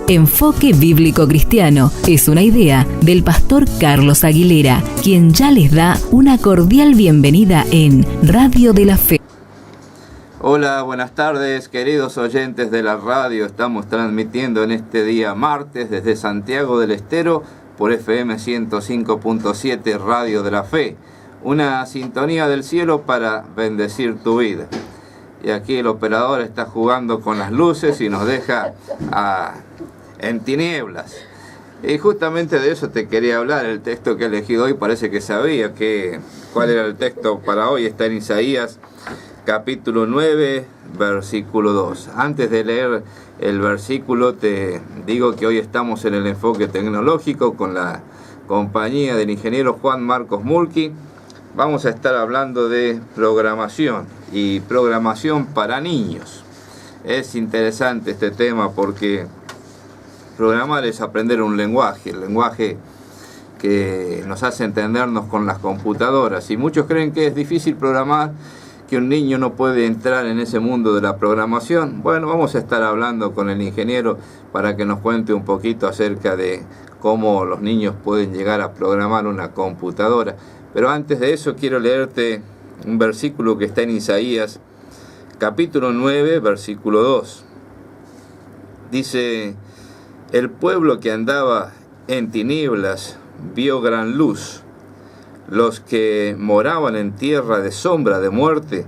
Enfoque Bíblico Cristiano es una idea del pastor Carlos Aguilera, quien ya les da una cordial bienvenida en Radio de la Fe. Hola, buenas tardes, queridos oyentes de la radio. Estamos transmitiendo en este día martes desde Santiago del Estero por FM 105.7 Radio de la Fe. Una sintonía del cielo para bendecir tu vida. Y aquí el operador está jugando con las luces y nos deja en tinieblas. Y justamente de eso te quería hablar. El texto que he elegido hoy parece que sabía cuál era el texto para hoy. Está en Isaías capítulo 9, versículo 2. Antes de leer el versículo te digo que hoy estamos en el enfoque tecnológico con la compañía del ingeniero Juan Marcos Mulqui. Vamos a estar hablando de programación y programación para niños. Es interesante este tema porque programar es aprender un lenguaje, el lenguaje que nos hace entendernos con las computadoras. Y muchos creen que es difícil programar, que un niño no puede entrar en ese mundo de la programación. Bueno, vamos a estar hablando con el ingeniero para que nos cuente un poquito acerca de cómo los niños pueden llegar a programar una computadora. Pero antes de eso quiero leerte un versículo que está en Isaías, capítulo 9, versículo 2. Dice: el pueblo que andaba en tinieblas vio gran luz. Los que moraban en tierra de sombra de muerte,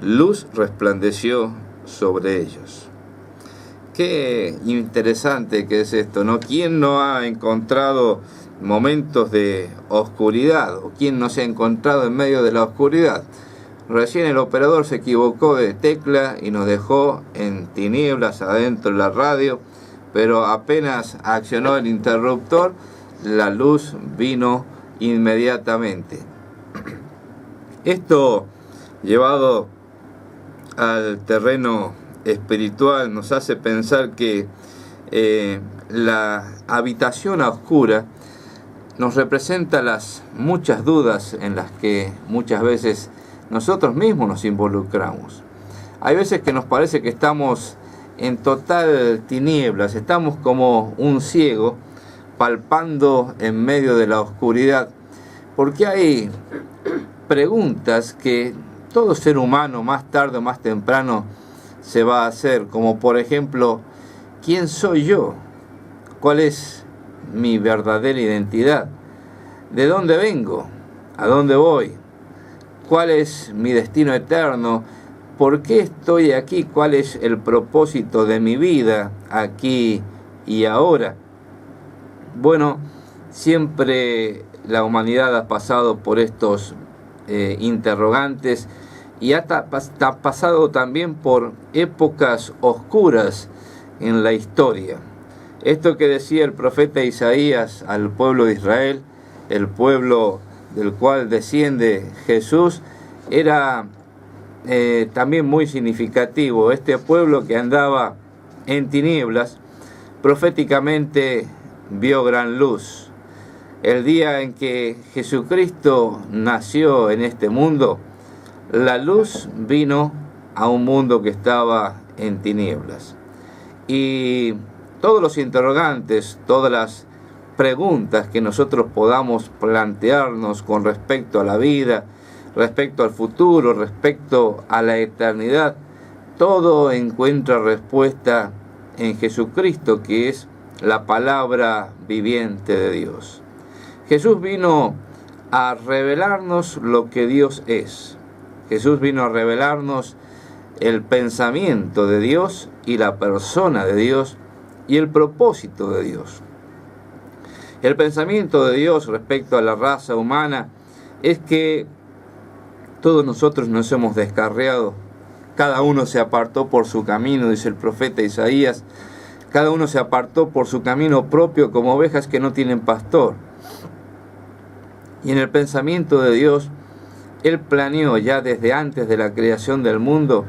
luz resplandeció sobre ellos. Qué interesante que es esto, ¿no? ¿Quién no ha encontrado momentos de oscuridad? ¿O quién no se ha encontrado en medio de la oscuridad? Recién el operador se equivocó de tecla y nos dejó en tinieblas adentro de la radio, pero apenas accionó el interruptor, la luz vino inmediatamente. Esto, llevado al terreno espiritual, nos hace pensar que la habitación oscura nos representa las muchas dudas en las que muchas veces nosotros mismos nos involucramos. Hay veces que nos parece que estamos en total tinieblas, estamos como un ciego palpando en medio de la oscuridad, porque hay preguntas que todo ser humano más tarde o más temprano se va a hacer, como por ejemplo, ¿quién soy yo? ¿Cuál es mi verdadera identidad? ¿De dónde vengo? ¿A dónde voy? ¿Cuál es mi destino eterno? ¿Por qué estoy aquí? ¿Cuál es el propósito de mi vida aquí y ahora? Bueno, siempre la humanidad ha pasado por estos interrogantes y ha pasado también por épocas oscuras en la historia. Esto que decía el profeta Isaías al pueblo de Israel, el pueblo del cual desciende Jesús, era también muy significativo. Este pueblo que andaba en tinieblas, proféticamente vio gran luz. El día en que Jesucristo nació en este mundo, la luz vino a un mundo que estaba en tinieblas. Y todos los interrogantes, todas las preguntas que nosotros podamos plantearnos con respecto a la vida, respecto al futuro, respecto a la eternidad, todo encuentra respuesta en Jesucristo, que es la palabra viviente de Dios. Jesús vino a revelarnos lo que Dios es. Jesús vino a revelarnos el pensamiento de Dios y la persona de Dios y el propósito de Dios. El pensamiento de Dios respecto a la raza humana es que todos nosotros nos hemos descarriado. Cada uno se apartó por su camino, dice el profeta Isaías. Cada uno se apartó por su camino propio como ovejas que no tienen pastor. Y en el pensamiento de Dios, Él planeó ya desde antes de la creación del mundo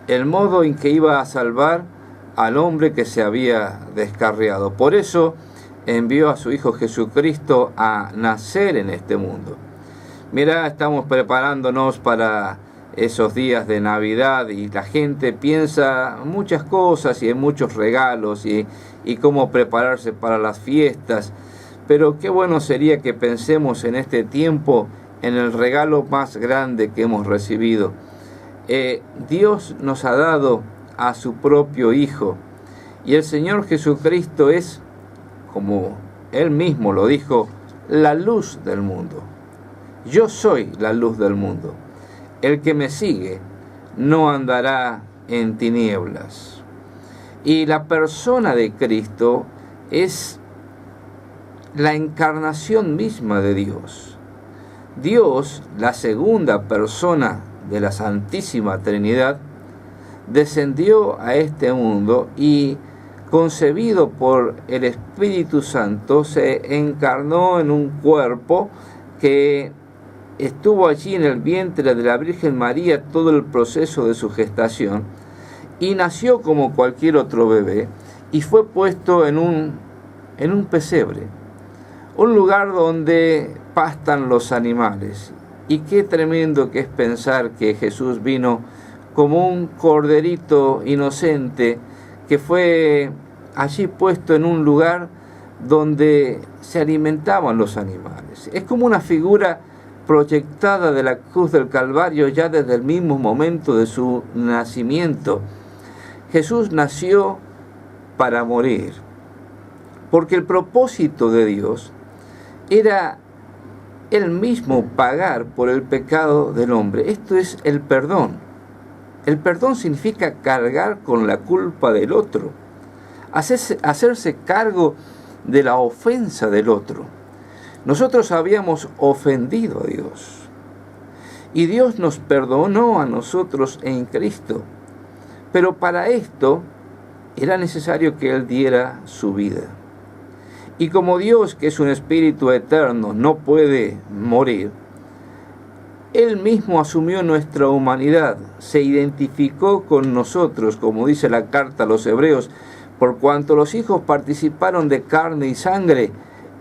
el modo en que iba a salvar al hombre que se había descarriado. Por eso envió a su Hijo Jesucristo a nacer en este mundo. Mira, estamos preparándonos para esos días de Navidad y la gente piensa muchas cosas y en muchos regalos y cómo prepararse para las fiestas. Pero qué bueno sería que pensemos en este tiempo en el regalo más grande que hemos recibido. Dios nos ha dado a su propio Hijo y el Señor Jesucristo es, como Él mismo lo dijo, la luz del mundo. Yo soy la luz del mundo. El que me sigue no andará en tinieblas. Y la persona de Cristo es la encarnación misma de Dios. Dios, la segunda persona de la Santísima Trinidad, descendió a este mundo y, concebido por el Espíritu Santo, se encarnó en un cuerpo que estuvo allí en el vientre de la Virgen María todo el proceso de su gestación y nació como cualquier otro bebé y fue puesto en un pesebre, un lugar donde pastan los animales. Y qué tremendo que es pensar que Jesús vino como un corderito inocente que fue allí puesto en un lugar donde se alimentaban los animales. Es como una figura proyectada de la cruz del Calvario ya desde el mismo momento de su nacimiento. Jesús nació para morir, porque el propósito de Dios era Él mismo pagar por el pecado del hombre. Esto es el perdón. El perdón significa cargar con la culpa del otro, hacerse cargo de la ofensa del otro. Nosotros habíamos ofendido a Dios y Dios nos perdonó a nosotros en Cristo. Pero para esto era necesario que Él diera su vida. Y como Dios, que es un espíritu eterno, no puede morir, Él mismo asumió nuestra humanidad, se identificó con nosotros, como dice la carta a los Hebreos, por cuanto los hijos participaron de carne y sangre,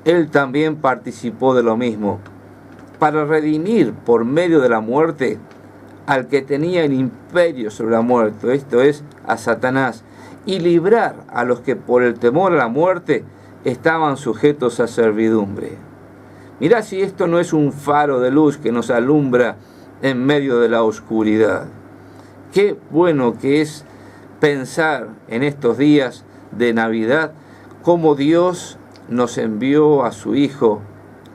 Él también participó de lo mismo, para redimir por medio de la muerte al que tenía el imperio sobre la muerte, esto es, a Satanás, y librar a los que por el temor a la muerte estaban sujetos a servidumbre. Mirá si esto no es un faro de luz que nos alumbra en medio de la oscuridad. Qué bueno que es pensar en estos días de Navidad cómo Dios nos envió a su Hijo,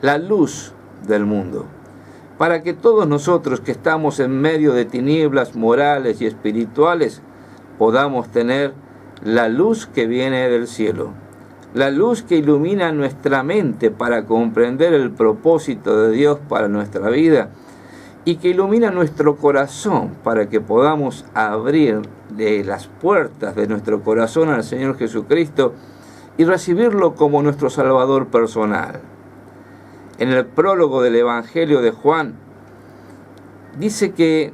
la luz del mundo, para que todos nosotros que estamos en medio de tinieblas morales y espirituales podamos tener la luz que viene del cielo, la luz que ilumina nuestra mente para comprender el propósito de Dios para nuestra vida y que ilumina nuestro corazón para que podamos abrir las puertas de nuestro corazón al Señor Jesucristo y recibirlo como nuestro Salvador personal. En el prólogo del Evangelio de Juan dice que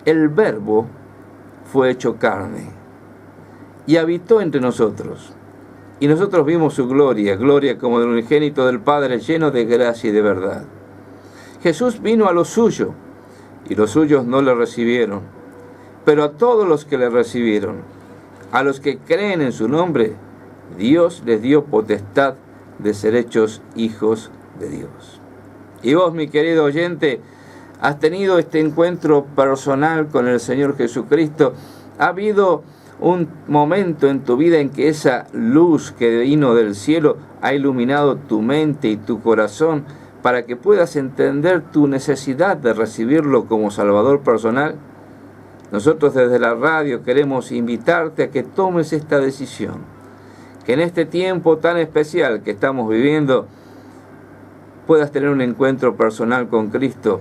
el Verbo fue hecho carne y habitó entre nosotros. Y nosotros vimos su gloria, gloria como del unigénito del Padre, lleno de gracia y de verdad. Jesús vino a lo suyo y los suyos no le recibieron, pero a todos los que le recibieron, a los que creen en su nombre, Dios les dio potestad de ser hechos hijos de Dios. Y vos, mi querido oyente, has tenido este encuentro personal con el Señor Jesucristo. Ha habido un momento en tu vida en que esa luz que vino del cielo ha iluminado tu mente y tu corazón para que puedas entender tu necesidad de recibirlo como Salvador personal. Nosotros desde la radio queremos invitarte a que tomes esta decisión, que en este tiempo tan especial que estamos viviendo puedas tener un encuentro personal con Cristo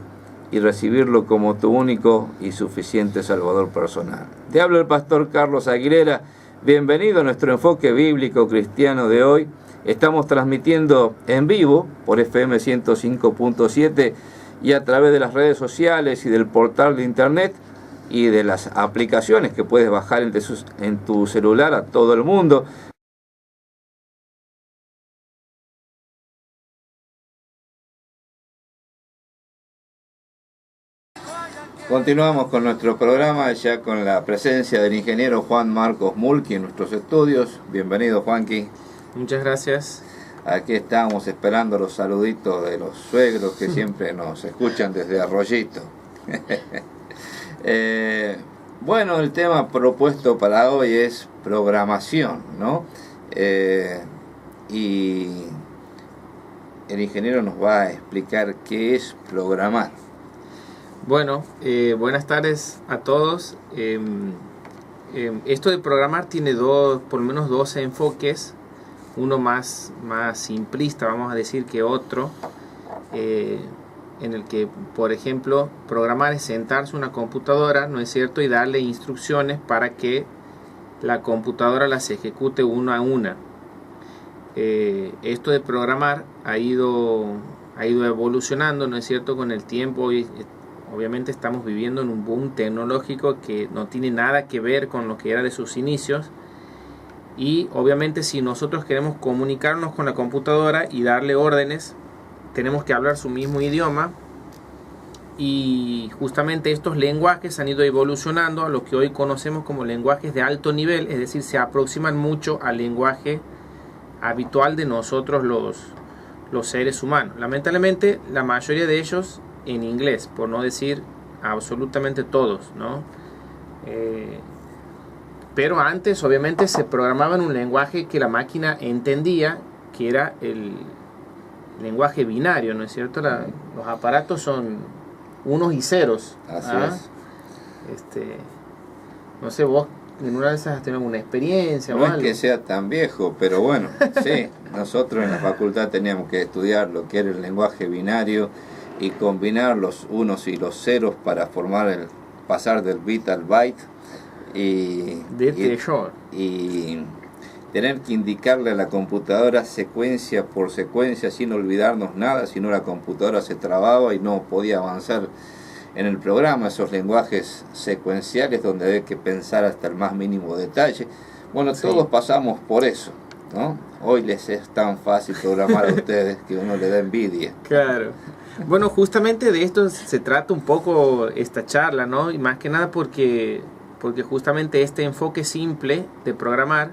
y recibirlo como tu único y suficiente Salvador personal. Te habla el pastor Carlos Aguilera. Bienvenido a nuestro enfoque bíblico cristiano de hoy. Estamos transmitiendo en vivo por FM 105.7 y a través de las redes sociales y del portal de internet y de las aplicaciones que puedes bajar en tu celular a todo el mundo. Continuamos con nuestro programa ya con la presencia del ingeniero Juan Marcos Mulqui en nuestros estudios. Bienvenido, Juanqui. Muchas gracias. Aquí estamos esperando los saluditos de los suegros que siempre nos escuchan desde Arroyito. Bueno, el tema propuesto para hoy es programación, ¿no? Y el ingeniero nos va a explicar qué es programar. Bueno, buenas tardes a todos. Esto de programar tiene por lo menos dos enfoques. Uno más simplista, vamos a decir, que otro, en el que, por ejemplo, programar es sentarse una computadora, ¿no es cierto?, y darle instrucciones para que la computadora las ejecute una a una. Esto de programar ha ido evolucionando, ¿no es cierto?, con el tiempo. Hoy, obviamente, estamos viviendo en un boom tecnológico que no tiene nada que ver con lo que era de sus inicios. Y obviamente, si nosotros queremos comunicarnos con la computadora y darle órdenes, tenemos que hablar su mismo idioma. Y justamente estos lenguajes han ido evolucionando a lo que hoy conocemos como lenguajes de alto nivel, es decir, se aproximan mucho al lenguaje habitual de nosotros los seres humanos. Lamentablemente, la mayoría de ellos en inglés, por no decir absolutamente todos, ¿no? Pero antes, obviamente, se programaba en un lenguaje que la máquina entendía, que era el lenguaje binario, ¿no es cierto? Los aparatos son unos y ceros. Así es. No sé, vos en una de esas has tenido alguna experiencia No o es algo. que sea tan viejo, pero bueno, sí, nosotros en la facultad teníamos que estudiar lo que era el lenguaje binario y combinar los unos y los ceros para formar pasar del bit al byte y tener que indicarle a la computadora secuencia por secuencia sin olvidarnos nada, si no la computadora se trababa y no podía avanzar en el programa. Esos lenguajes secuenciales donde hay que pensar hasta el más mínimo detalle. Bueno, sí. Todos pasamos por eso, ¿no? Hoy les es tan fácil programar a ustedes que uno le da envidia. Claro. Bueno, justamente de esto se trata un poco esta charla, ¿no? Y más que nada porque justamente este enfoque simple de programar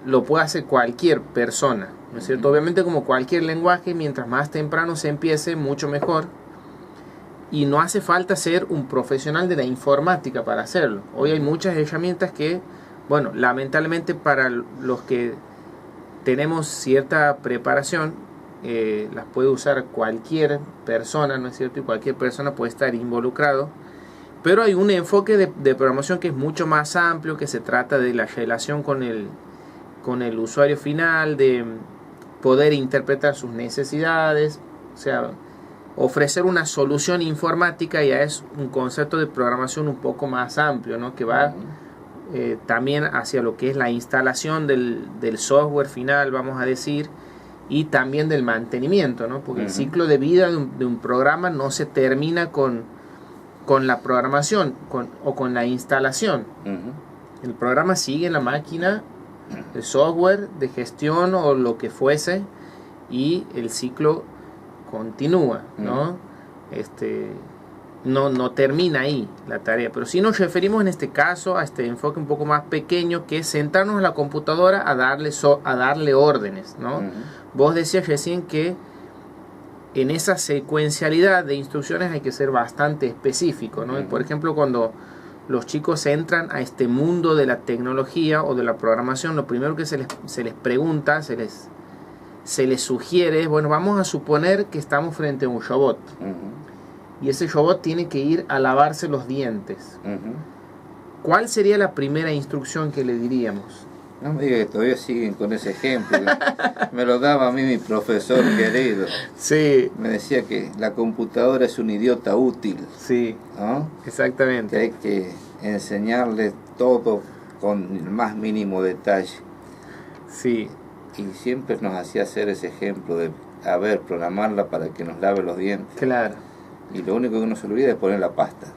lo puede hacer cualquier persona, ¿no es cierto? Obviamente, como cualquier lenguaje, mientras más temprano se empiece, mucho mejor. Y no hace falta ser un profesional de la informática para hacerlo. Hoy hay muchas herramientas que, bueno, lamentablemente para los que tenemos cierta preparación, las puede usar cualquier persona, ¿no es cierto? Y cualquier persona puede estar involucrado. Pero hay un enfoque de programación que es mucho más amplio, que se trata de la relación con el usuario final, de poder interpretar sus necesidades, o sea, ofrecer una solución informática. Ya es un concepto de programación un poco más amplio, ¿no? Que va también hacia lo que es la instalación del software final, vamos a decir, y también del mantenimiento, ¿no? Porque el ciclo de vida de un programa no se termina con la programación o con la instalación. El programa sigue en la máquina, el software de gestión o lo que fuese, y el ciclo continúa, ¿no? No termina ahí la tarea. Pero si nos referimos en este caso a este enfoque un poco más pequeño, que es sentarnos en la computadora a darle órdenes, ¿no? Vos decías recién que en esa secuencialidad de instrucciones hay que ser bastante específico, ¿no? Y por ejemplo, cuando los chicos entran a este mundo de la tecnología o de la programación, lo primero que se les pregunta, se les sugiere, bueno, vamos a suponer que estamos frente a un robot. Y ese robot tiene que ir a lavarse los dientes. ¿Cuál sería la primera instrucción que le diríamos? No me diga que todavía siguen con ese ejemplo. Me lo daba a mí mi profesor querido. Sí. Me decía que la computadora es un idiota útil. Sí, ¿no? Exactamente. Que hay que enseñarle todo con el más mínimo detalle. Sí. Y siempre nos hacía hacer ese ejemplo de, programarla para que nos lave los dientes. Claro. Y lo único que uno se olvida es poner la pasta.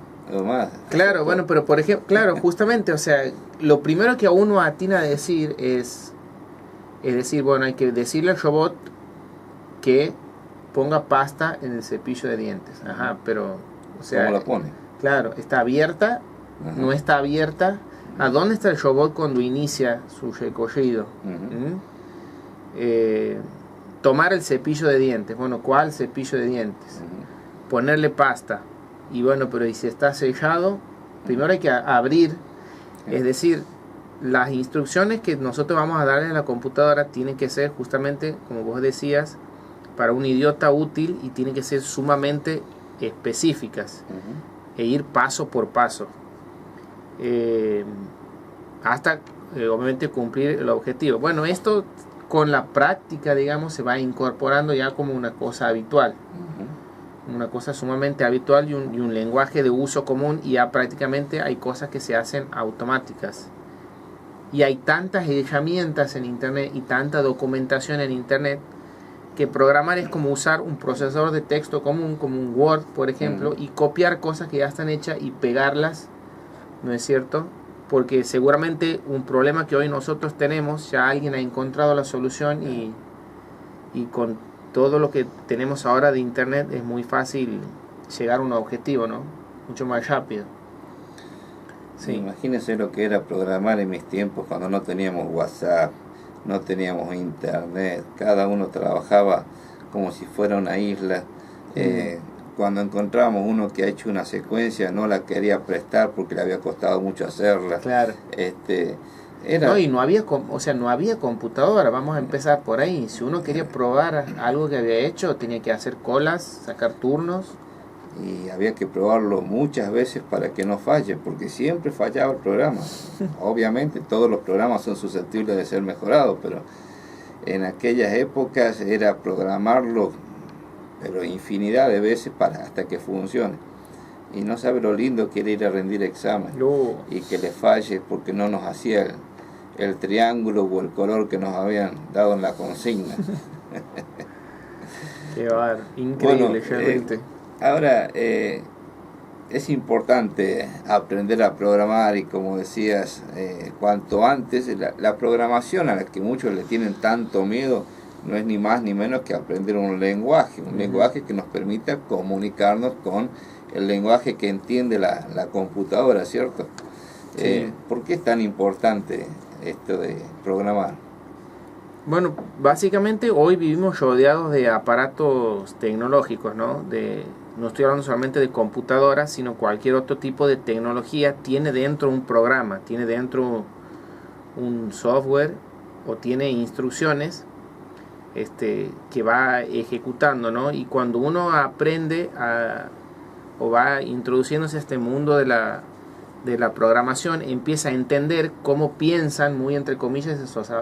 Más, claro, bueno, pero por ejemplo, claro, justamente, o sea, lo primero que a uno atina a decir es decir, bueno, hay que decirle al robot que ponga pasta en el cepillo de dientes. Ajá, pero O sea, ¿cómo la pone? Claro, está abierta, Ajá. no está abierta. ¿A dónde está el robot cuando inicia su recorrido? Tomar el cepillo de dientes. Bueno, ¿cuál cepillo de dientes? Ponerle pasta. Y bueno, pero ¿y si está sellado? Primero hay que abrir. Es decir, las instrucciones que nosotros vamos a darle a la computadora tienen que ser justamente, como vos decías, para un idiota útil, y tienen que ser sumamente específicas e ir paso por paso hasta obviamente cumplir el objetivo. Bueno, esto con la práctica, digamos, se va incorporando ya como una cosa habitual, una cosa sumamente habitual, y un lenguaje de uso común, y ya prácticamente hay cosas que se hacen automáticas. Y hay tantas herramientas en internet y tanta documentación en internet que programar es como usar un procesador de texto común, como un Word, por ejemplo, y copiar cosas que ya están hechas y pegarlas, ¿no es cierto? Porque seguramente un problema que hoy nosotros tenemos, ya alguien ha encontrado la solución, y con todo lo que tenemos ahora de internet es muy fácil llegar a un objetivo, ¿no? Mucho más rápido. Sí. Imagínense lo que era programar en mis tiempos, cuando no teníamos WhatsApp, no teníamos internet, cada uno trabajaba como si fuera una isla. Cuando encontrábamos uno que ha hecho una secuencia, no la quería prestar porque le había costado mucho hacerla. Claro. Era... No, y no había, no había computadora, vamos a empezar por ahí. Si uno quería probar algo que había hecho, tenía que hacer colas, sacar turnos. Y había que probarlo muchas veces para que no falle, porque siempre fallaba el programa. Obviamente todos los programas son susceptibles de ser mejorados, pero en aquellas épocas era programarlo, pero infinidad de veces hasta que funcione. Y no sabe lo lindo que era ir a rendir examen y que le falle porque no nos hacía el triángulo o el color que nos habían dado en la consigna. Qué bar, increíble, realmente. Ahora, es importante aprender a programar, y como decías, cuanto antes, la programación a la que muchos le tienen tanto miedo no es ni más ni menos que aprender un lenguaje que nos permita comunicarnos con el lenguaje que entiende la computadora, ¿cierto? Sí. ¿Por qué es tan importante esto de programar? Bueno, básicamente hoy vivimos rodeados de aparatos tecnológicos, ¿no? No estoy hablando solamente de computadoras, sino cualquier otro tipo de tecnología tiene dentro un programa, tiene dentro un software o tiene instrucciones que va ejecutando, ¿no? Y cuando uno aprende o va introduciéndose a este mundo de la programación, empieza a entender cómo piensan, muy entre comillas,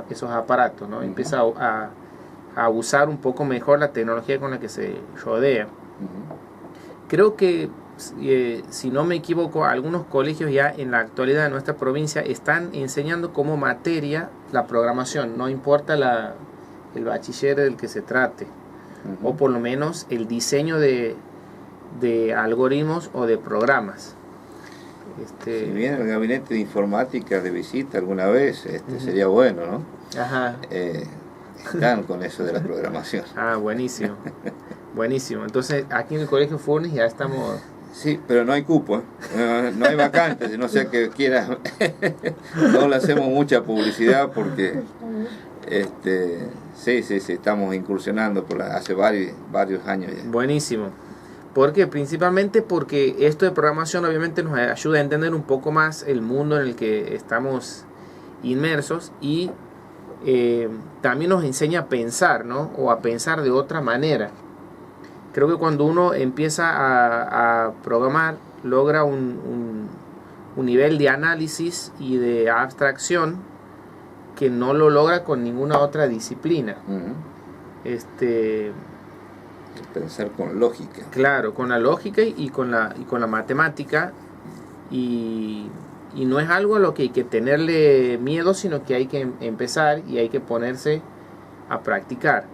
esos aparatos, ¿no? Empieza a usar un poco mejor la tecnología con la que se rodea. Creo que, si no me equivoco, algunos colegios ya en la actualidad de nuestra provincia están enseñando como materia la programación, no importa el bachiller del que se trate, o por lo menos el diseño de algoritmos o de programas. Si viene el gabinete de informática de visita alguna vez, sería bueno, ¿no? Ajá. Están con eso de la programación. Ah, buenísimo. Buenísimo. Entonces, aquí en el Colegio Furnes ya estamos... Sí, pero no hay cupo, no hay vacantes, no sea que quieras. No le hacemos mucha publicidad porque sí, estamos incursionando hace varios años ya. Buenísimo. Porque principalmente porque esto de programación obviamente nos ayuda a entender un poco más el mundo en el que estamos inmersos, y también nos enseña a pensar, ¿no? O a pensar de otra manera. Creo que cuando uno empieza a programar, logra un nivel de análisis y de abstracción que no lo logra con ninguna otra disciplina. Pensar con lógica. Claro, con la lógica y con la matemática, y no es algo a lo que hay que tenerle miedo, sino que hay que empezar y hay que ponerse a practicar.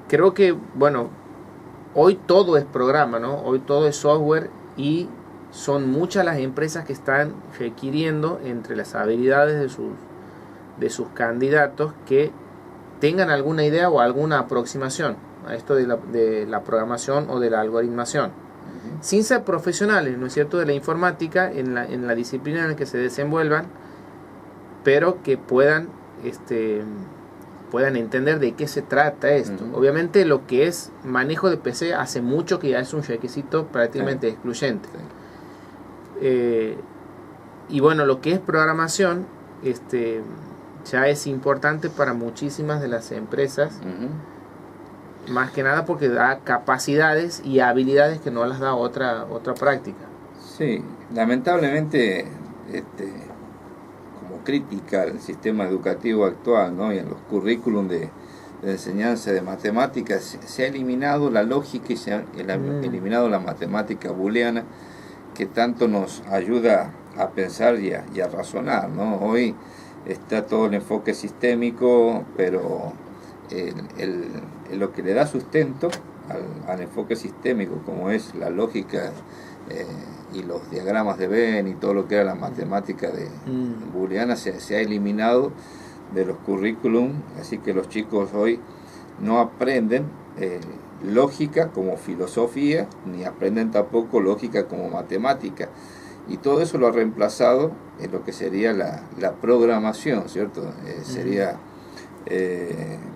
Creo que, bueno, hoy todo es programa, ¿no? Hoy todo es software, y son muchas las empresas que están requiriendo, entre las habilidades de sus candidatos, que tengan alguna idea o alguna aproximación a esto de la programación o de la algoritmación, sin ser profesionales, ¿no es cierto?, de la informática en la disciplina en la que se desenvuelvan, pero que puedan entender de qué se trata esto. Obviamente lo que es manejo de PC hace mucho que ya es un requisito prácticamente excluyente. Y bueno, lo que es programación ya es importante para muchísimas de las empresas, más que nada porque da capacidades y habilidades que no las da otra práctica. Sí, lamentablemente como crítica al sistema educativo actual, ¿no?, y en los currículum de enseñanza de matemáticas se ha eliminado la lógica y se ha eliminado la matemática booleana, que tanto nos ayuda a pensar y a razonar, ¿no? Hoy está todo el enfoque sistémico, pero lo que le da sustento al enfoque sistémico, como es la lógica y los diagramas de Venn y todo lo que era la matemática booleana, se ha eliminado de los currículum, así que los chicos hoy no aprenden lógica como filosofía, ni aprenden tampoco lógica como matemática, y todo eso lo ha reemplazado en lo que sería la programación, ¿cierto? Sería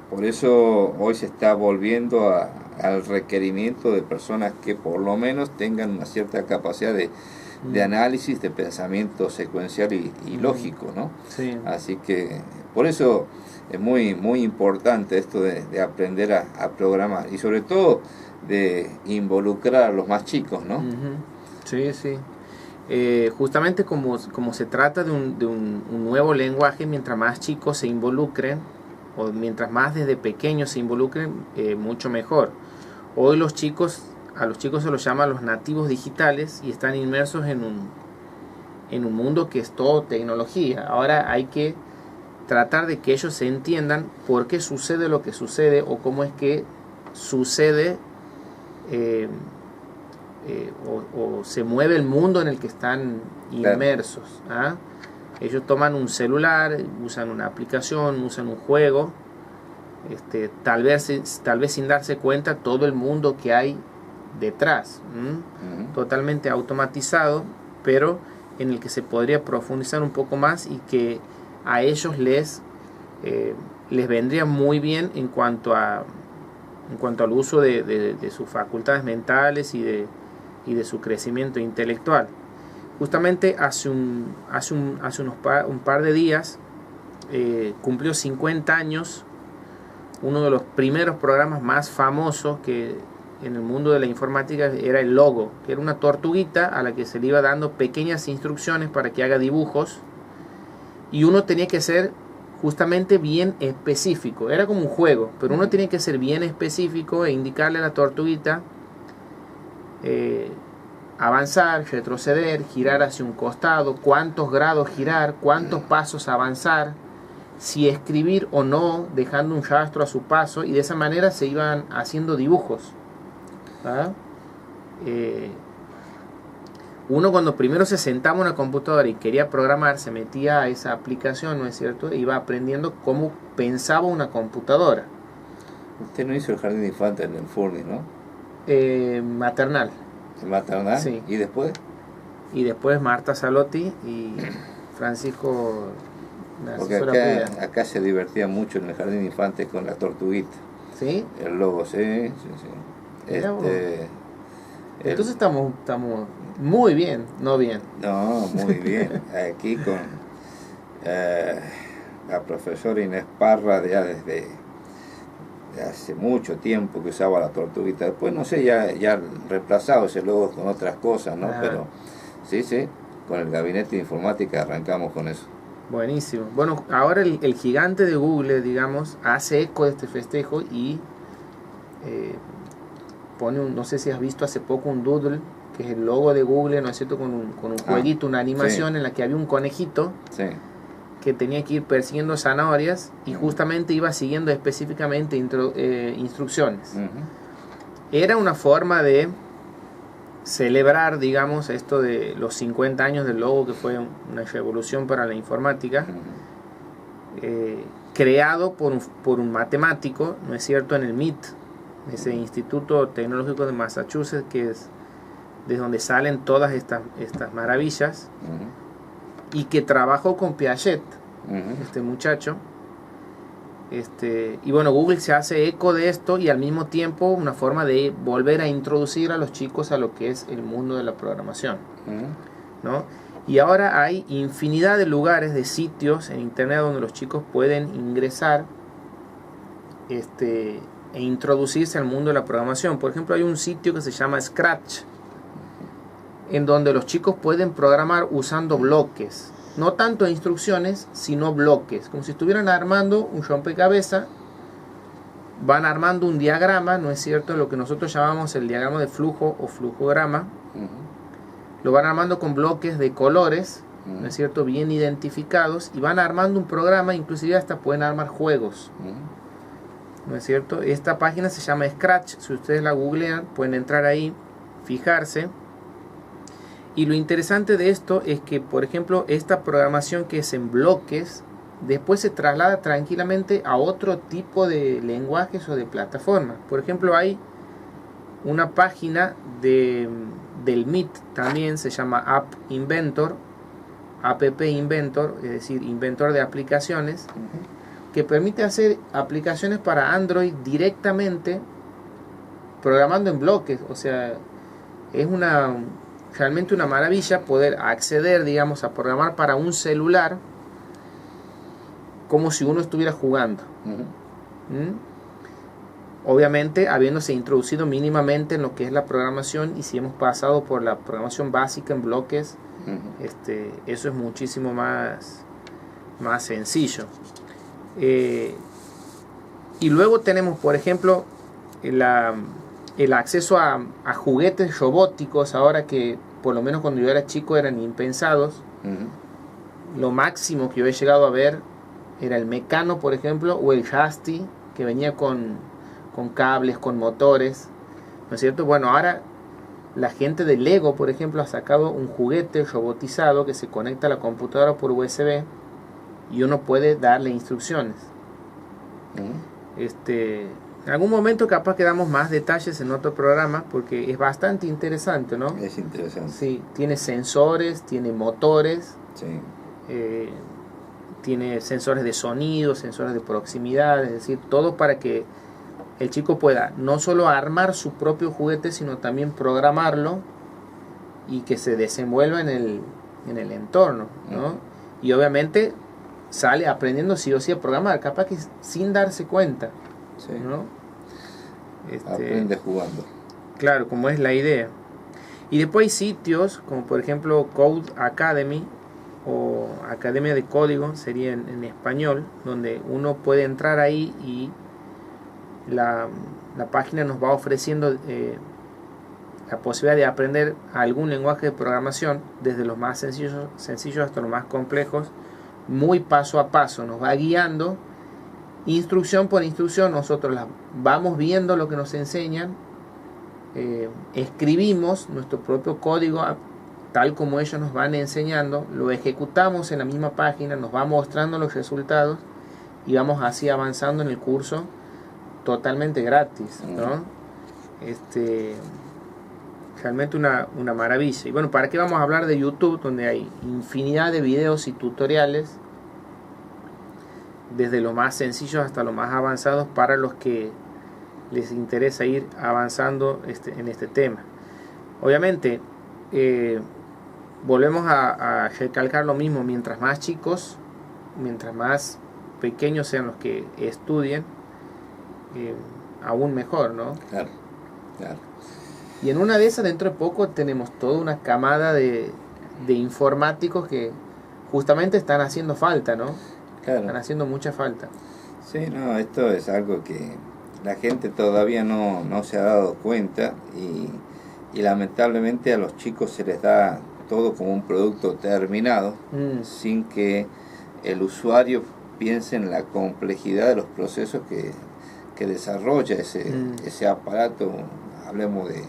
por eso hoy se está volviendo al requerimiento de personas que por lo menos tengan una cierta capacidad de análisis, de pensamiento secuencial y lógico, ¿no? Sí. Así que por eso es muy, muy importante esto de aprender a programar, y sobre todo de involucrar a los más chicos, ¿no? Sí, sí. Justamente como se trata de un nuevo lenguaje, mientras más chicos se involucren, o mientras más desde pequeños se involucren, mucho mejor. Hoy a los chicos se los llama los nativos digitales y están inmersos en un mundo que es todo tecnología. Ahora hay que tratar de que ellos se entiendan por qué sucede lo que sucede, o cómo es que sucede o se mueve el mundo en el que están inmersos. ¿Ah? Ellos toman un celular, usan una aplicación, usan un juego, tal vez sin darse cuenta todo el mundo que hay detrás, totalmente automatizado, pero en el que se podría profundizar un poco más y que a ellos les vendría muy bien en cuanto al uso de sus facultades mentales y de su crecimiento intelectual. Justamente hace un par de días cumplió 50 años uno de los primeros programas más famosos que en el mundo de la informática era el Logo, que era una tortuguita a la que se le iba dando pequeñas instrucciones para que haga dibujos, y uno tenía que ser justamente bien específico. Era como un juego, pero uno tenía que ser bien específico e indicarle a la tortuguita avanzar, retroceder, girar hacia un costado, cuántos grados girar, cuántos pasos avanzar, si escribir o no, dejando un rastro a su paso, y de esa manera se iban haciendo dibujos. ¿Ah? Uno cuando primero se sentaba en una computadora y quería programar, se metía a esa aplicación, ¿no es cierto? E iba aprendiendo cómo pensaba una computadora. Usted no hizo el jardín de infantes en el Furni, ¿no? Maternal. ¿Maternal? Sí. ¿Y después? Y después Marta Salotti y Francisco. Porque acá se divertía mucho en el jardín de infantes con la tortuguita. ¿Sí? El logo, sí. Entonces estamos muy bien, no bien. No, muy bien. Aquí con la profesora Inés Parra, ya desde hace mucho tiempo que usaba la tortuguita. Después, no sé, ya reemplazado ese logo con otras cosas, ¿no? Pero sí, con el gabinete de informática arrancamos con eso. Buenísimo. Bueno, ahora el gigante de Google, digamos, hace eco de este festejo y pone no sé si has visto hace poco un doodle, que es el logo de Google, ¿no es cierto? Con un jueguito, una animación en la que había un conejito que tenía que ir persiguiendo zanahorias y justamente iba siguiendo específicamente instrucciones. Era una forma de celebrar, digamos, esto de los 50 años del logo, que fue una revolución para la informática, creado por un matemático, ¿no es cierto?, en el MIT, ese Instituto Tecnológico de Massachusetts, que es de donde salen todas estas maravillas, y que trabajó con Piaget, este muchacho. Y bueno, Google se hace eco de esto, y al mismo tiempo una forma de volver a introducir a los chicos a lo que es el mundo de la programación, ¿no? Y ahora hay infinidad de lugares, de sitios en internet donde los chicos pueden ingresar e introducirse al mundo de la programación. Por ejemplo, hay un sitio que se llama Scratch, en donde los chicos pueden programar usando bloques, no tanto instrucciones, sino bloques, como si estuvieran armando un rompecabezas. Van armando un diagrama, ¿no es cierto?, lo que nosotros llamamos el diagrama de flujo o flujograma. Lo van armando con bloques de colores, ¿no es cierto?, bien identificados, y van armando un programa. Inclusive hasta pueden armar juegos, ¿no es cierto? Esta página se llama Scratch. Si ustedes la googlean, pueden entrar ahí, fijarse. Y lo interesante de esto es que, por ejemplo, esta programación que es en bloques, después se traslada tranquilamente a otro tipo de lenguajes o de plataformas. Por ejemplo, hay una página del MIT también, se llama App Inventor, es decir, inventor de aplicaciones, que permite hacer aplicaciones para Android directamente programando en bloques. O sea, es realmente una maravilla poder acceder, digamos, a programar para un celular como si uno estuviera jugando. Obviamente habiéndose introducido mínimamente en lo que es la programación, y si hemos pasado por la programación básica en bloques, eso es muchísimo más sencillo. Y luego tenemos, por ejemplo, el acceso a juguetes robóticos, ahora que por lo menos cuando yo era chico eran impensados. Lo máximo que yo he llegado a ver era el Mecano, por ejemplo, o el Rusty, que venía con cables, con motores, ¿no es cierto? Bueno, ahora la gente de Lego, por ejemplo, ha sacado un juguete robotizado que se conecta a la computadora por USB, y uno puede darle instrucciones. En algún momento capaz que damos más detalles en otro programa, porque es bastante interesante, ¿no? Es interesante. Sí, tiene sensores, tiene motores, Sí. Tiene sensores de sonido, sensores de proximidad, es decir, todo para que el chico pueda no solo armar su propio juguete, sino también programarlo y que se desenvuelva en el entorno, ¿no? Y obviamente sale aprendiendo sí o sí a programar, capaz que sin darse cuenta, Sí. ¿no? Aprende jugando. Claro, como es la idea. Y después hay sitios como por ejemplo Code Academy o Academia de Código, sería en español, donde uno puede entrar ahí y la página nos va ofreciendo la posibilidad de aprender algún lenguaje de programación, desde los más sencillos hasta los más complejos, muy paso a paso. Nos va guiando instrucción por instrucción. Nosotros vamos viendo lo que nos enseñan, escribimos nuestro propio código tal como ellos nos van enseñando, lo ejecutamos en la misma página, nos va mostrando los resultados, y vamos así avanzando en el curso totalmente gratis, ¿no? Realmente una maravilla. Y bueno, ¿para qué vamos a hablar de YouTube, donde hay infinidad de videos y tutoriales, desde lo más sencillos hasta los más avanzados, para los que les interesa ir avanzando en este tema? Obviamente, volvemos a recalcar lo mismo: mientras más chicos, mientras más pequeños sean los que estudien, aún mejor, ¿no? Claro, claro. Y en una de esas, dentro de poco, tenemos toda una camada de informáticos que justamente están haciendo falta, ¿no? Claro. Están haciendo mucha falta. Sí, no, esto es algo que la gente todavía no se ha dado cuenta, y lamentablemente a los chicos se les da todo como un producto terminado, sin que el usuario piense en la complejidad de los procesos que desarrolla ese aparato. Hablemos de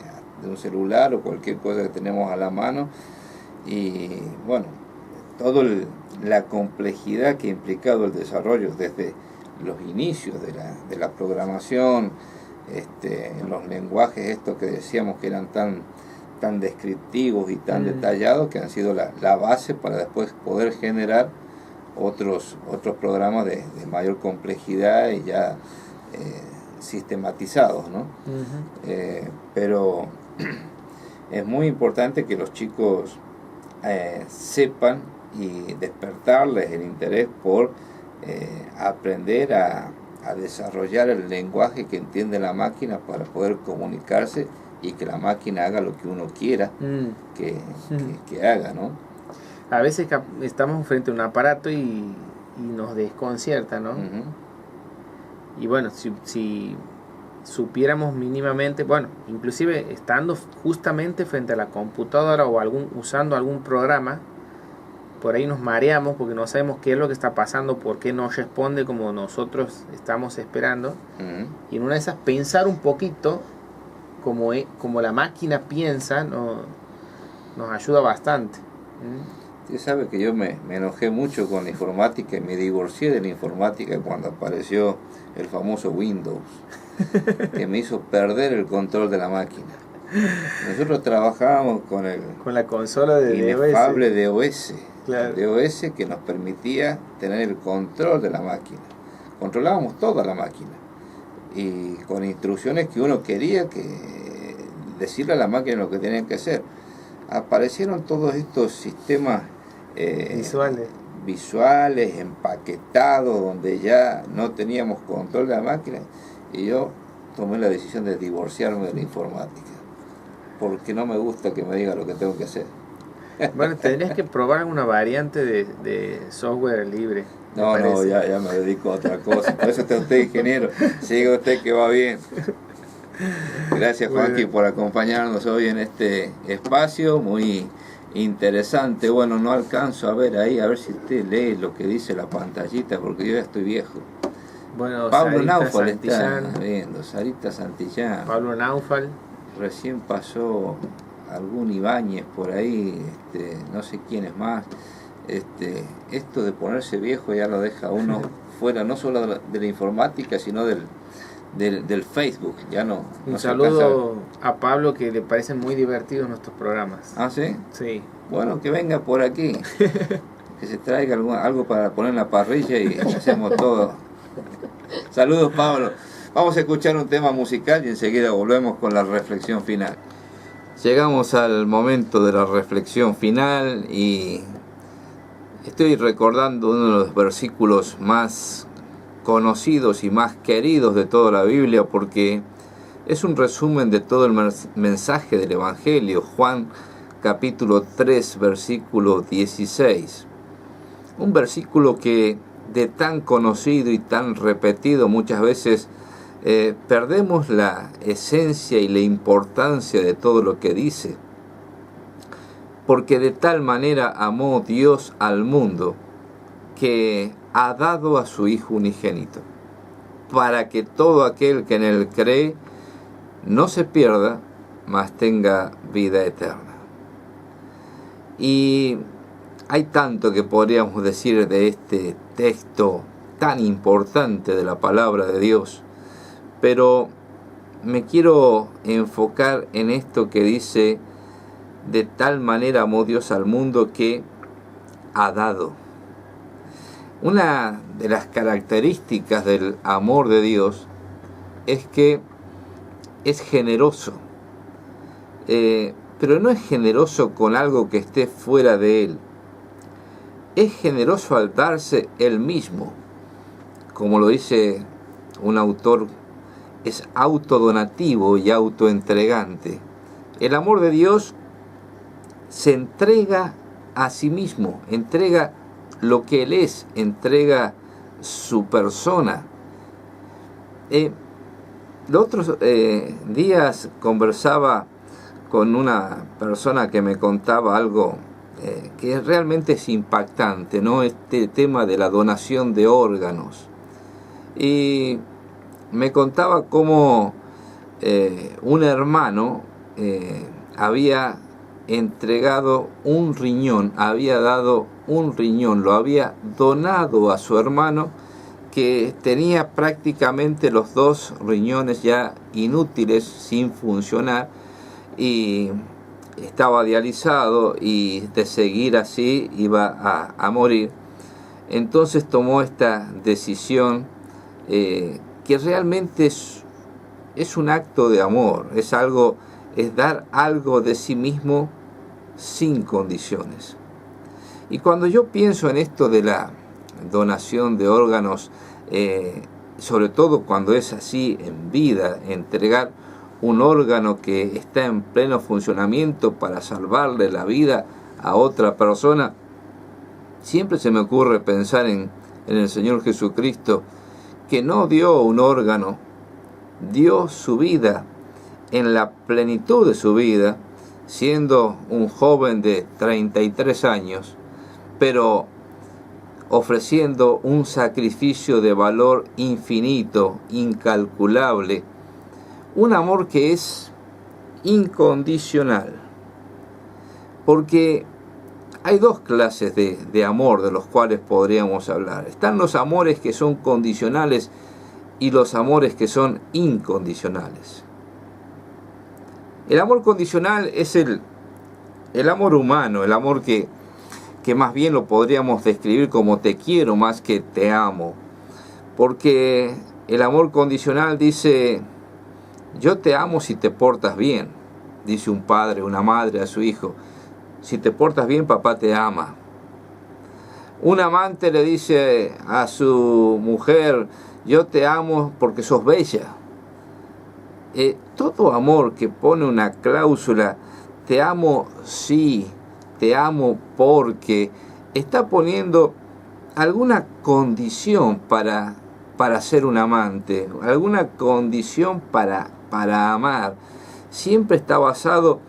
un celular o cualquier cosa que tenemos a la mano, y bueno, toda la complejidad que ha implicado el desarrollo desde los inicios de la programación, en los lenguajes estos que decíamos que eran tan descriptivos y tan detallados, que han sido la base para después poder generar otros programas de mayor complejidad y ya sistematizados, ¿no? Pero es muy importante que los chicos sepan y despertarles el interés por aprender a desarrollar el lenguaje que entiende la máquina para poder comunicarse y que la máquina haga lo que uno quiera que haga, ¿no? A veces estamos frente a un aparato y nos desconcierta, ¿no? Y bueno, si supiéramos mínimamente, bueno, inclusive estando justamente frente a la computadora o usando algún programa, por ahí nos mareamos porque no sabemos qué es lo que está pasando, por qué no responde como nosotros estamos esperando. Y en una de esas, pensar un poquito como la máquina piensa nos ayuda bastante. Usted sabe que yo me enojé mucho con la informática y me divorcié de la informática cuando apareció el famoso Windows, que me hizo perder el control de la máquina. Nosotros trabajábamos con la consola de inefable DOS. Claro. DOS, que nos permitía tener el control de la máquina. Controlábamos toda la máquina y con instrucciones que uno quería decirle a la máquina lo que tenían que hacer. Aparecieron todos estos sistemas visuales, empaquetados, donde ya no teníamos control de la máquina, y yo tomé la decisión de divorciarme de la informática porque no me gusta que me diga lo que tengo que hacer. Bueno, tendrías que probar una variante de software libre. No, ya me dedico a otra cosa. Por eso está usted, ingeniero. Siga usted, que va bien. Gracias, Juanqui, por acompañarnos hoy en este espacio muy interesante. Bueno, no alcanzo a ver ahí, a ver si usted lee lo que dice la pantallita, porque yo ya estoy viejo. Bueno, Pablo Sarita Naufal Santillán, está viendo, Sarita Santillán. Pablo Naufal. Recién pasó algún Ibáñez por ahí, no sé quién es más. Esto de ponerse viejo ya lo deja uno fuera, no solo de la informática, sino del Facebook. Ya no. Un saludo a Pablo, que le parecen muy divertidos nuestros programas. ¿Ah, sí? Sí. Bueno, que venga por aquí, que se traiga algo para poner en la parrilla y hacemos todo. Saludos, Pablo. Vamos a escuchar un tema musical y enseguida volvemos con la reflexión final. Llegamos al momento de la reflexión final y estoy recordando uno de los versículos más conocidos y más queridos de toda la Biblia, porque es un resumen de todo el mensaje del Evangelio. Juan capítulo 3, versículo 16. Un versículo que, de tan conocido y tan repetido, muchas veces perdemos la esencia y la importancia de todo lo que dice. Porque de tal manera amó Dios al mundo, que ha dado a su Hijo unigénito, para que todo aquel que en él cree no se pierda, mas tenga vida eterna. Y hay tanto que podríamos decir de este texto tan importante de la palabra de Dios, pero me quiero enfocar en esto que dice: de tal manera amó Dios al mundo que ha dado. Una de las características del amor de Dios es que es generoso, pero no es generoso con algo que esté fuera de Él. Es generoso al darse Él mismo. Como lo dice un autor, es autodonativo y autoentregante. El amor de Dios se entrega a sí mismo, entrega lo que Él es, entrega su persona. Los otros días conversaba con una persona que me contaba algo que realmente es impactante, ¿no? Este tema de la donación de órganos. Y me contaba cómo un hermano había entregado un riñón, había dado un riñón, lo había donado a su hermano, que tenía prácticamente los 2 riñones ya inútiles, sin funcionar, y estaba dializado, y de seguir así iba a morir. Entonces tomó esta decisión que realmente es un acto de amor, es dar algo de sí mismo sin condiciones. Y cuando yo pienso en esto de la donación de órganos, sobre todo cuando es así en vida, entregar un órgano que está en pleno funcionamiento para salvarle la vida a otra persona, siempre se me ocurre pensar en el Señor Jesucristo, que no dio un órgano, dio su vida en la plenitud de su vida, siendo un joven de 33 años, pero ofreciendo un sacrificio de valor infinito, incalculable, un amor que es incondicional. Porque hay 2 clases de amor de los cuales podríamos hablar. Están los amores que son condicionales y los amores que son incondicionales. El amor condicional es el amor humano, el amor que más bien lo podríamos describir como te quiero más que te amo. Porque el amor condicional dice, yo te amo si te portas bien, dice un padre, una madre a su hijo. Si te portas bien, papá te ama. Un amante le dice a su mujer, yo te amo porque sos bella. Todo amor que pone una cláusula, te amo sí, te amo porque, está poniendo alguna condición para ser un amante, alguna condición para amar. Siempre está basado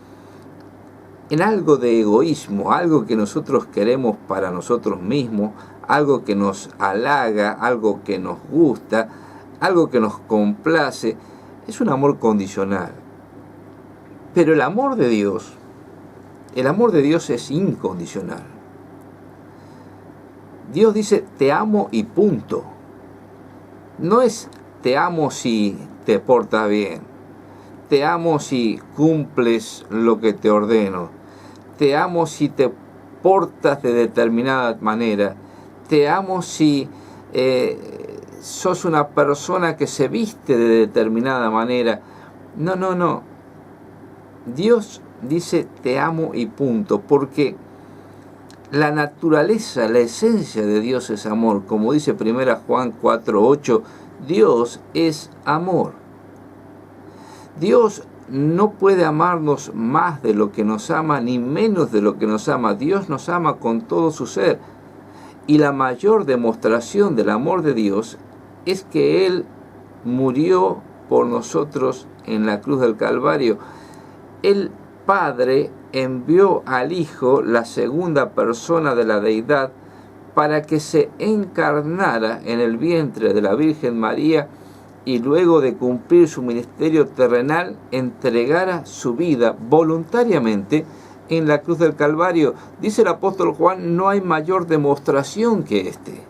en algo de egoísmo, algo que nosotros queremos para nosotros mismos, algo que nos halaga, algo que nos gusta, algo que nos complace. Es un amor condicional. Pero el amor de Dios es incondicional. Dios dice, te amo y punto. No es te amo si te portas bien, te amo si cumples lo que te ordeno, te amo si te portas de determinada manera, te amo si sos una persona que se viste de determinada manera. No. Dios dice te amo y punto, porque la naturaleza, la esencia de Dios es amor. Como dice 1 Juan 4:8, Dios es amor. Dios no puede amarnos más de lo que nos ama, ni menos de lo que nos ama. Dios nos ama con todo su ser. Y la mayor demostración del amor de Dios es que Él murió por nosotros en la cruz del Calvario. El Padre envió al Hijo, la segunda persona de la deidad, para que se encarnara en el vientre de la Virgen María y luego de cumplir su ministerio terrenal, entregara su vida voluntariamente en la cruz del Calvario. Dice el apóstol Juan, no hay mayor demostración que este.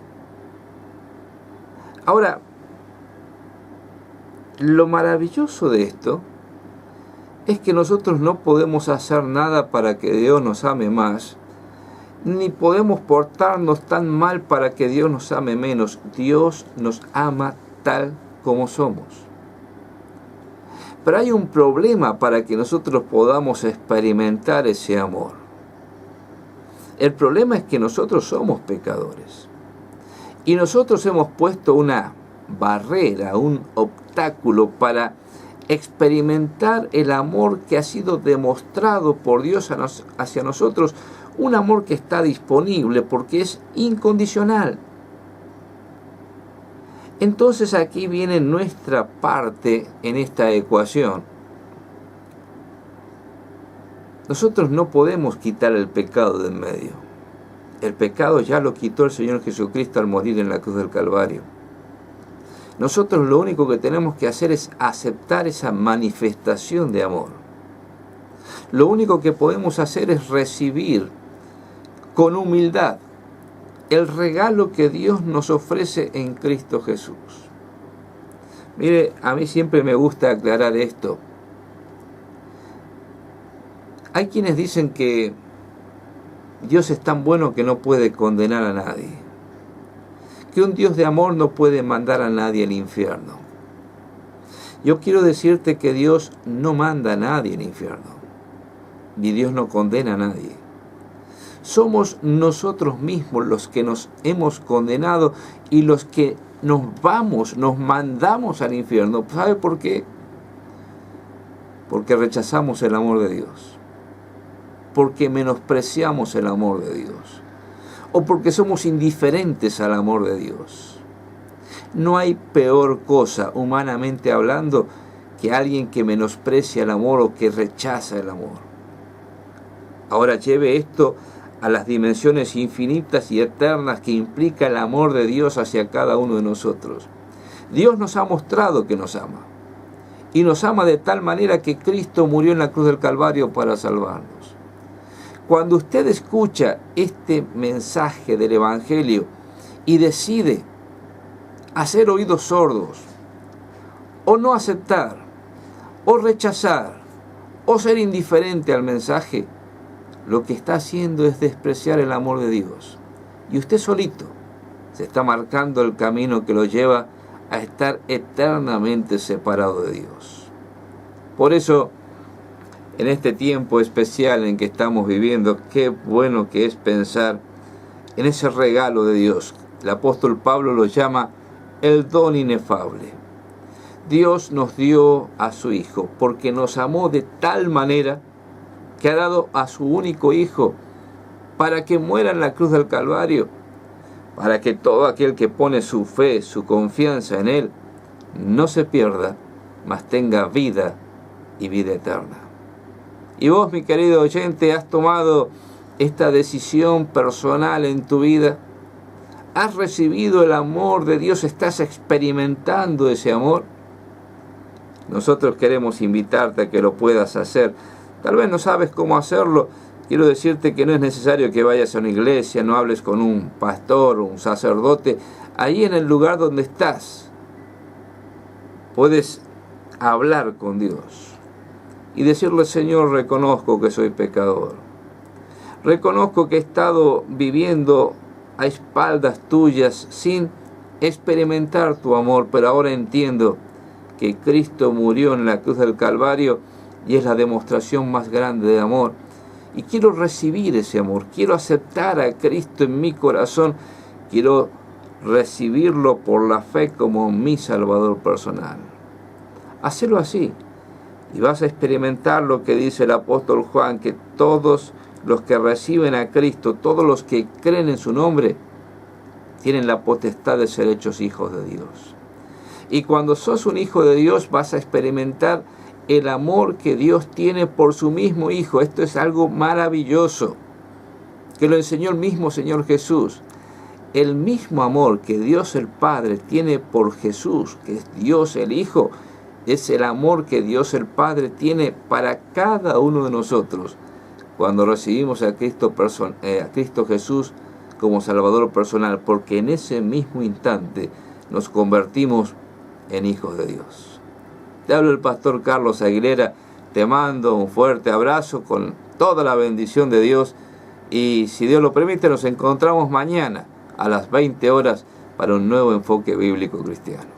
Ahora, lo maravilloso de esto es que nosotros no podemos hacer nada para que Dios nos ame más, ni podemos portarnos tan mal para que Dios nos ame menos. Dios nos ama tal como somos. Pero hay un problema para que nosotros podamos experimentar ese amor. El problema es que nosotros somos pecadores. Y nosotros hemos puesto una barrera, un obstáculo para experimentar el amor que ha sido demostrado por Dios hacia nosotros, un amor que está disponible porque es incondicional. Entonces aquí viene nuestra parte en esta ecuación. Nosotros no podemos quitar el pecado de en medio. El pecado ya lo quitó el Señor Jesucristo al morir en la cruz del Calvario. Nosotros lo único que tenemos que hacer es aceptar esa manifestación de amor. Lo único que podemos hacer es recibir con humildad el regalo que Dios nos ofrece en Cristo Jesús. Mire, a mí siempre me gusta aclarar esto. Hay quienes dicen que Dios es tan bueno que no puede condenar a nadie, que un Dios de amor no puede mandar a nadie al infierno. Yo quiero decirte que Dios no manda a nadie al infierno, ni Dios no condena a nadie. Somos nosotros mismos los que nos hemos condenado y los que nos mandamos al infierno. ¿Sabe por qué? Porque rechazamos el amor de Dios, porque menospreciamos el amor de Dios, o porque somos indiferentes al amor de Dios. No hay peor cosa, humanamente hablando, que alguien que menosprecia el amor o que rechaza el amor. Ahora lleve esto a las dimensiones infinitas y eternas que implica el amor de Dios hacia cada uno de nosotros. Dios nos ha mostrado que nos ama, y nos ama de tal manera que Cristo murió en la cruz del Calvario para salvarnos. Cuando usted escucha este mensaje del Evangelio y decide hacer oídos sordos, o no aceptar, o rechazar, o ser indiferente al mensaje, lo que está haciendo es despreciar el amor de Dios. Y usted solito se está marcando el camino que lo lleva a estar eternamente separado de Dios. Por eso, en este tiempo especial en que estamos viviendo, qué bueno que es pensar en ese regalo de Dios. El apóstol Pablo lo llama el don inefable. Dios nos dio a su Hijo porque nos amó de tal manera que ha dado a su único Hijo para que muera en la cruz del Calvario, para que todo aquel que pone su fe, su confianza en Él, no se pierda, mas tenga vida y vida eterna. Y vos, mi querido oyente, has tomado esta decisión personal en tu vida. ¿Has recibido el amor de Dios? ¿Estás experimentando ese amor? Nosotros queremos invitarte a que lo puedas hacer. Tal vez no sabes cómo hacerlo. Quiero decirte que no es necesario que vayas a una iglesia, no hables con un pastor o un sacerdote. Ahí en el lugar donde estás, puedes hablar con Dios y decirle: Señor, reconozco que soy pecador. Reconozco que he estado viviendo a espaldas tuyas sin experimentar tu amor, pero ahora entiendo que Cristo murió en la cruz del Calvario y es la demostración más grande de amor. Y quiero recibir ese amor, quiero aceptar a Cristo en mi corazón, quiero recibirlo por la fe como mi Salvador personal. Hacelo así y vas a experimentar lo que dice el apóstol Juan, que todos los que reciben a Cristo, todos los que creen en su nombre, tienen la potestad de ser hechos hijos de Dios. Y cuando sos un hijo de Dios vas a experimentar el amor que Dios tiene por su mismo Hijo. Esto es algo maravilloso, que lo enseñó el mismo Señor Jesús. El mismo amor que Dios el Padre tiene por Jesús, que es Dios el Hijo, es el amor que Dios el Padre tiene para cada uno de nosotros cuando recibimos a Cristo Jesús como Salvador personal, porque en ese mismo instante nos convertimos en hijos de Dios. Te habla el pastor Carlos Aguilera, te mando un fuerte abrazo con toda la bendición de Dios y si Dios lo permite nos encontramos mañana a las 20 horas para un nuevo enfoque bíblico cristiano.